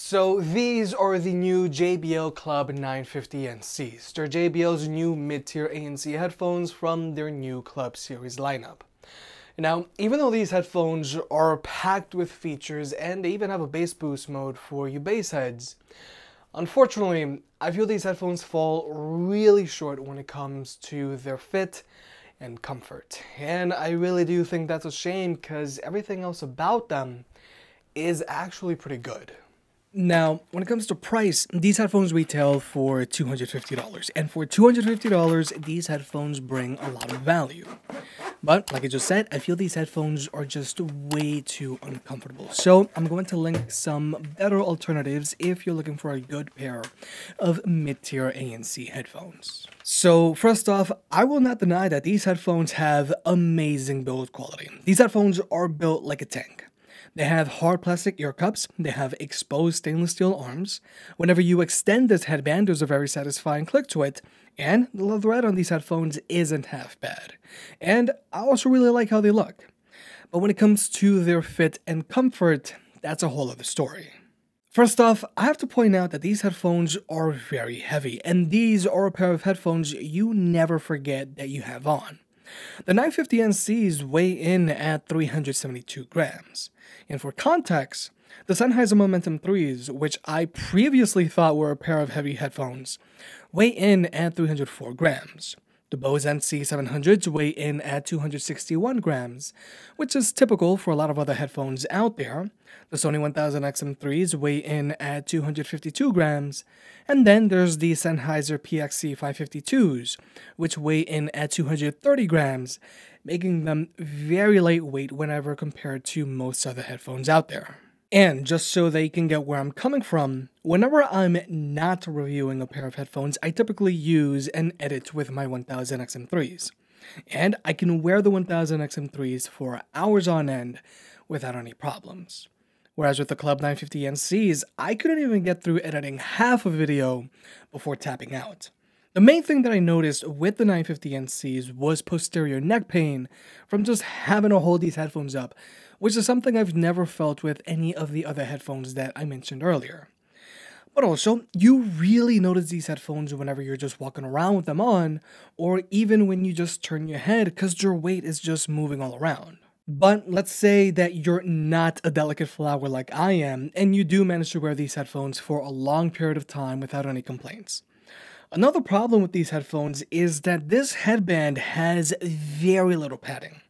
So these are the new JBL Club 950 NCs. They're JBL's new mid-tier ANC headphones from their new Club series lineup. Now, even though these headphones are packed with features and they even have a bass boost mode for you bass heads, unfortunately, I feel these headphones fall really short when it comes to their fit and comfort. And I really do think that's a shame because everything else about them is actually pretty good. Now, when it comes to price, these headphones retail for $250, and for $250, these headphones bring a lot of value. But, like I just said, I feel these headphones are just way too uncomfortable. So, I'm going to link some better alternatives if you're looking for a good pair of mid-tier ANC headphones. So, first off, I will not deny that these headphones have amazing build quality. These headphones are built like a tank. They have hard plastic ear cups, they have exposed stainless steel arms. Whenever you extend this headband, there's a very satisfying click to it, and the leatherette on these headphones isn't half bad. And I also really like how they look. But when it comes to their fit and comfort, that's a whole other story. First off, I have to point out that these headphones are very heavy, and these are a pair of headphones you never forget that you have on. The 950 NCs weigh in at 372 grams. And for context, the Sennheiser Momentum 3s, which I previously thought were a pair of heavy headphones, weigh in at 304 grams. The Bose NC700s weigh in at 261 grams, which is typical for a lot of other headphones out there. The Sony 1000 XM3s weigh in at 252 grams, and then there's the Sennheiser PXC552s, which weigh in at 230 grams, making them very lightweight whenever compared to most other headphones out there. And just so that you can get where I'm coming from, whenever I'm not reviewing a pair of headphones, I typically use and edit with my 1000 XM3s. And I can wear the 1000 XM3s for hours on end without any problems. Whereas with the Club 950 NCs, I couldn't even get through editing half a video before tapping out. The main thing that I noticed with the 950 NCs was posterior neck pain from just having to hold these headphones up, which is something I've never felt with any of the other headphones that I mentioned earlier. But also, you really notice these headphones whenever you're just walking around with them on, or even when you just turn your head because your weight is just moving all around. But let's say that you're not a delicate flower like I am, and you do manage to wear these headphones for a long period of time without any complaints. Another problem with these headphones is that this headband has very little padding.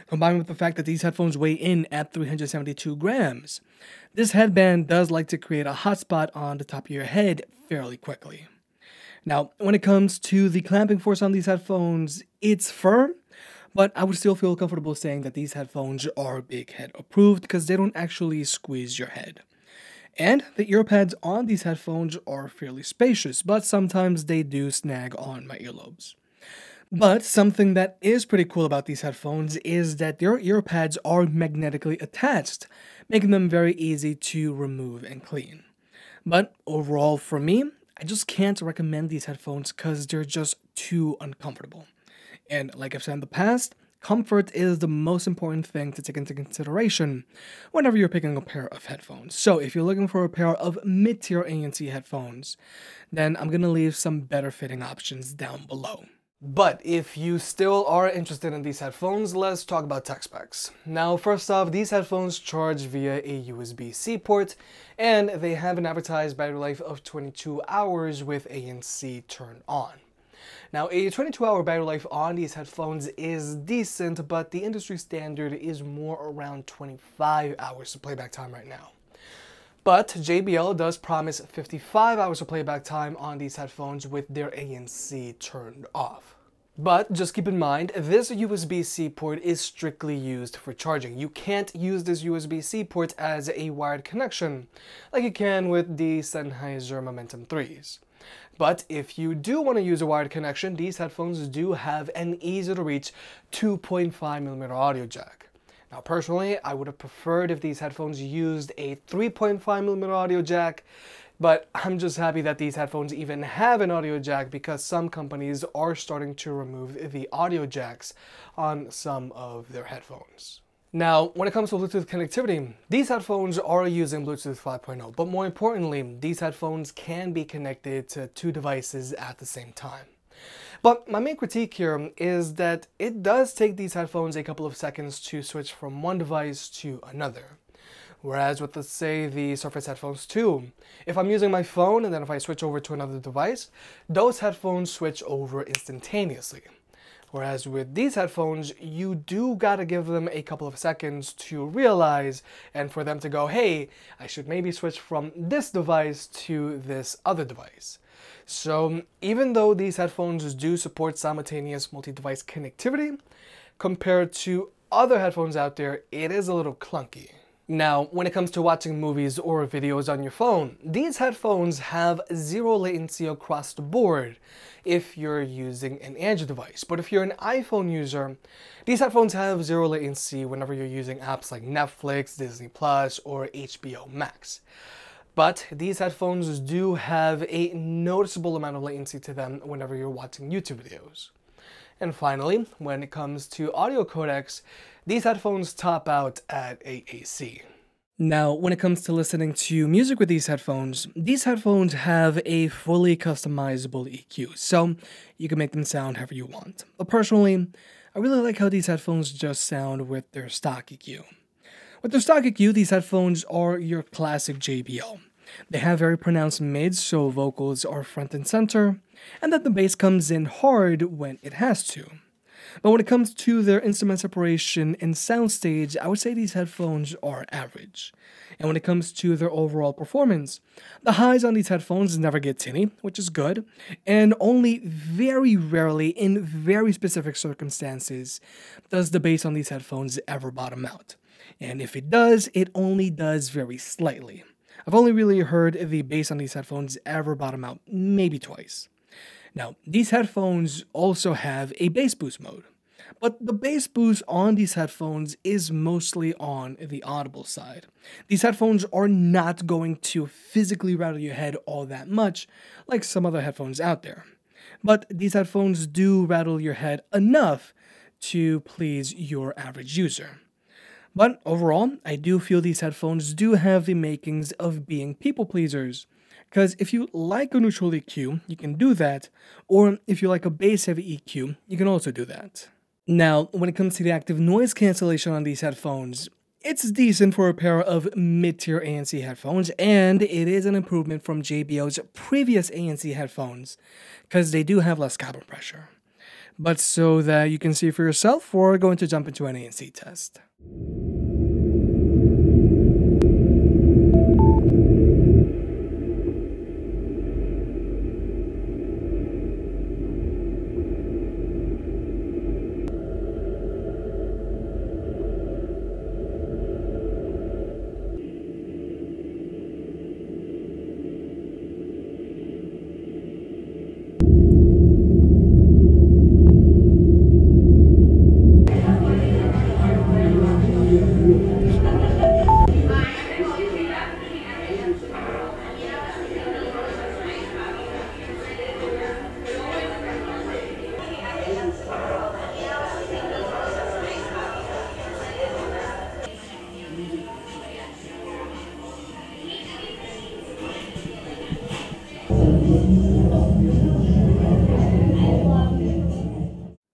Combined with the fact that these headphones weigh in at 372 grams, this headband does like to create a hot spot on the top of your head fairly quickly. Now, when it comes to the clamping force on these headphones, it's firm, but I would still feel comfortable saying that these headphones are big head approved because they don't actually squeeze your head. And the ear pads on these headphones are fairly spacious, but sometimes they do snag on my earlobes. But something that is pretty cool about these headphones is that their ear pads are magnetically attached, making them very easy to remove and clean. But overall for me, I just can't recommend these headphones because they're just too uncomfortable. And like I've said in the past, comfort is the most important thing to take into consideration whenever you're picking a pair of headphones. So if you're looking for a pair of mid-tier ANC headphones, then I'm going to leave some better fitting options down below. But if you still are interested in these headphones, let's talk about tech specs. Now, first off, these headphones charge via a USB-C port, and they have an advertised battery life of 22 hours with ANC turned on. Now, a 22-hour battery life on these headphones is decent, but the industry standard is more around 25 hours of playback time right now. But JBL does promise 55 hours of playback time on these headphones with their ANC turned off. But just keep in mind, this USB-C port is strictly used for charging. You can't use this USB-C port as a wired connection like you can with the Sennheiser Momentum 3s. But if you do want to use a wired connection, these headphones do have an easy-to-reach 2.5mm audio jack. Now personally, I would have preferred if these headphones used a 3.5mm audio jack, but I'm just happy that these headphones even have an audio jack because some companies are starting to remove the audio jacks on some of their headphones. Now, when it comes to Bluetooth connectivity, these headphones are using Bluetooth 5.0, but more importantly, these headphones can be connected to two devices at the same time. But my main critique here is that it does take these headphones a couple of seconds to switch from one device to another. Whereas with, let's say, the Surface Headphones 2, if I'm using my phone and then if I switch over to another device, those headphones switch over instantaneously. Whereas with these headphones, you do gotta give them a couple of seconds to realize and for them to go, hey, I should maybe switch from this device to this other device. So even though these headphones do support simultaneous multi-device connectivity, compared to other headphones out there, it is a little clunky. Now, when it comes to watching movies or videos on your phone, these headphones have zero latency across the board if you're using an Android device. But if you're an iPhone user, these headphones have zero latency whenever you're using apps like Netflix, Disney Plus, or HBO Max. But these headphones do have a noticeable amount of latency to them whenever you're watching YouTube videos. And finally, when it comes to audio codecs, these headphones top out at AAC. Now, when it comes to listening to music with these headphones have a fully customizable EQ, so you can make them sound however you want. But personally, I really like how these headphones just sound with their stock EQ. With their stock EQ, these headphones are your classic JBL. They have very pronounced mids, so vocals are front and center, and that the bass comes in hard when it has to. But when it comes to their instrument separation and soundstage, I would say these headphones are average. And when it comes to their overall performance, the highs on these headphones never get tinny, which is good, and only very rarely, in very specific circumstances, does the bass on these headphones ever bottom out. And if it does, it only does very slightly. I've only really heard the bass on these headphones ever bottom out maybe twice. Now, these headphones also have a bass boost mode, but the bass boost on these headphones is mostly on the audible side. These headphones are not going to physically rattle your head all that much like some other headphones out there, but these headphones do rattle your head enough to please your average user. But overall, I do feel these headphones do have the makings of being people pleasers. Because if you like a neutral EQ, you can do that, or if you like a bass-heavy EQ, you can also do that. Now, when it comes to the active noise cancellation on these headphones, it's decent for a pair of mid-tier ANC headphones, and it is an improvement from JBL's previous ANC headphones, because they do have less cabin pressure. But so that you can see for yourself, we're going to jump into an ANC test.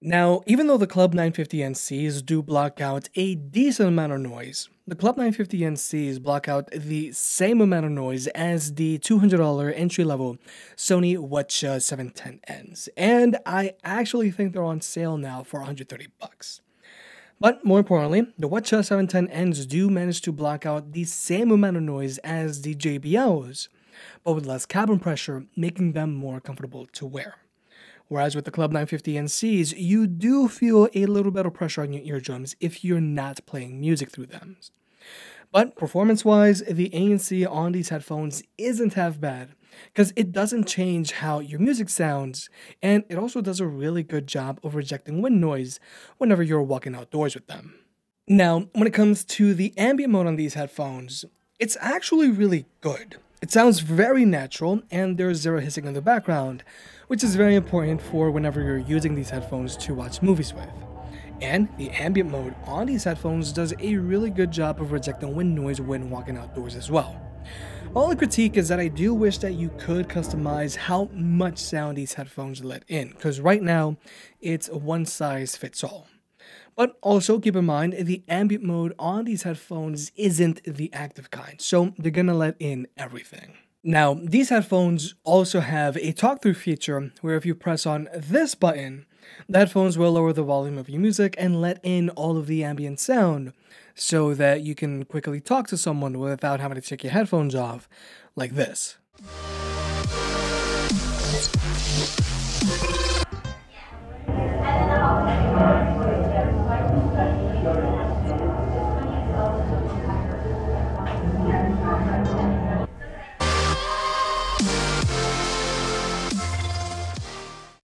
Now, even though the Club 950 NCs do block out a decent amount of noise, the Club 950 NCs block out the same amount of noise as the $200 entry-level Sony Watcha 710Ns, and I actually think they're on sale now for $130. But more importantly, the Watcha 710Ns do manage to block out the same amount of noise as the JBLs, but with less cabin pressure, making them more comfortable to wear. Whereas with the Club 950 NCs, you do feel a little bit of pressure on your eardrums if you're not playing music through them. But performance-wise, the ANC on these headphones isn't half bad, because it doesn't change how your music sounds, and it also does a really good job of rejecting wind noise whenever you're walking outdoors with them. Now, when it comes to the ambient mode on these headphones, it's actually really good. It sounds very natural, and there's zero hissing in the background, which is very important for whenever you're using these headphones to watch movies with. And the ambient mode on these headphones does a really good job of rejecting wind noise when walking outdoors as well. All the critique is that I do wish that you could customize how much sound these headphones let in, because right now it's one size fits all. But also keep in mind, the ambient mode on these headphones isn't the active kind, so they're gonna let in everything. Now, these headphones also have a talk-through feature where if you press on this button, the headphones will lower the volume of your music and let in all of the ambient sound so that you can quickly talk to someone without having to take your headphones off, like this.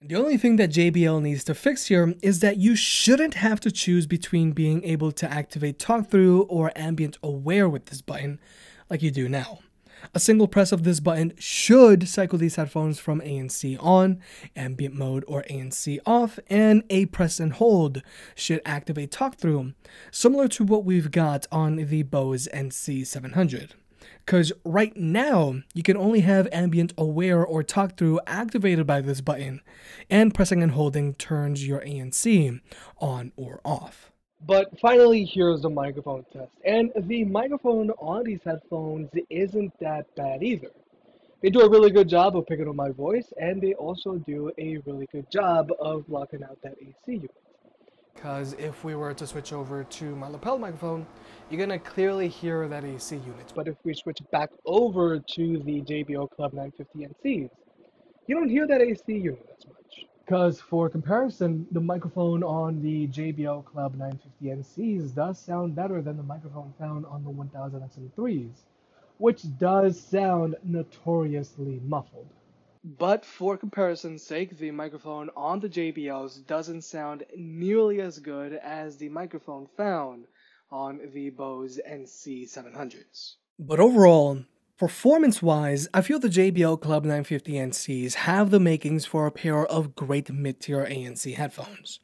The only thing that JBL needs to fix here is that you shouldn't have to choose between being able to activate talk-through or ambient aware with this button like you do now. A single press of this button should cycle these headphones from ANC on, ambient mode or ANC off, and a press and hold should activate talk-through, similar to what we've got on the Bose NC700. Because right now, you can only have ambient aware or talk-through activated by this button, and pressing and holding turns your ANC on or off. But finally, here's the microphone test. And the microphone on these headphones isn't that bad either. They do a really good job of picking up my voice, and they also do a really good job of blocking out that AC unit. Because if we were to switch over to my lapel microphone, you're going to clearly hear that AC unit. But if we switch back over to the JBL Club 950 NCs, you don't hear that AC unit as much. Because for comparison, the microphone on the JBL Club 950 NCs does sound better than the microphone found on the 1000 XM3s, which does sound notoriously muffled. But for comparison's sake, the microphone on the JBLs doesn't sound nearly as good as the microphone found on the Bose NC700s. But overall, performance-wise, I feel the JBL Club 950 NCs have the makings for a pair of great mid-tier ANC headphones.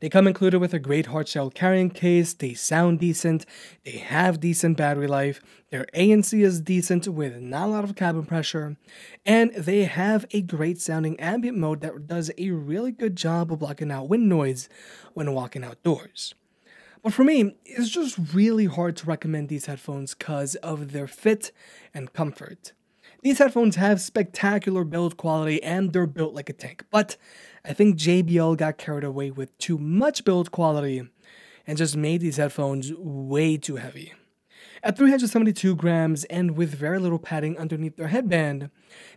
They come included with a great hard-shell carrying case, they sound decent, they have decent battery life, their ANC is decent with not a lot of cabin pressure, and they have a great sounding ambient mode that does a really good job of blocking out wind noise when walking outdoors. But for me, it's just really hard to recommend these headphones because of their fit and comfort. These headphones have spectacular build quality and they're built like a tank, but I think JBL got carried away with too much build quality and just made these headphones way too heavy. At 372 grams and with very little padding underneath their headband,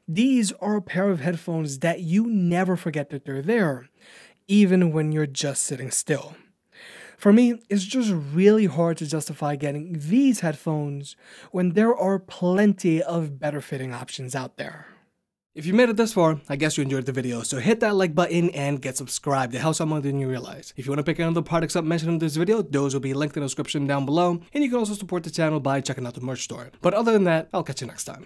these are a pair of headphones that you never forget that they're there, even when you're just sitting still. For me, it's just really hard to justify getting these headphones when there are plenty of better fitting options out there. If you made it this far, I guess you enjoyed the video, so hit that like button and get subscribed. It helps out more than you realize. If you want to pick any of the products up mentioned in this video, those will be linked in the description down below, and you can also support the channel by checking out the merch store. But other than that, I'll catch you next time.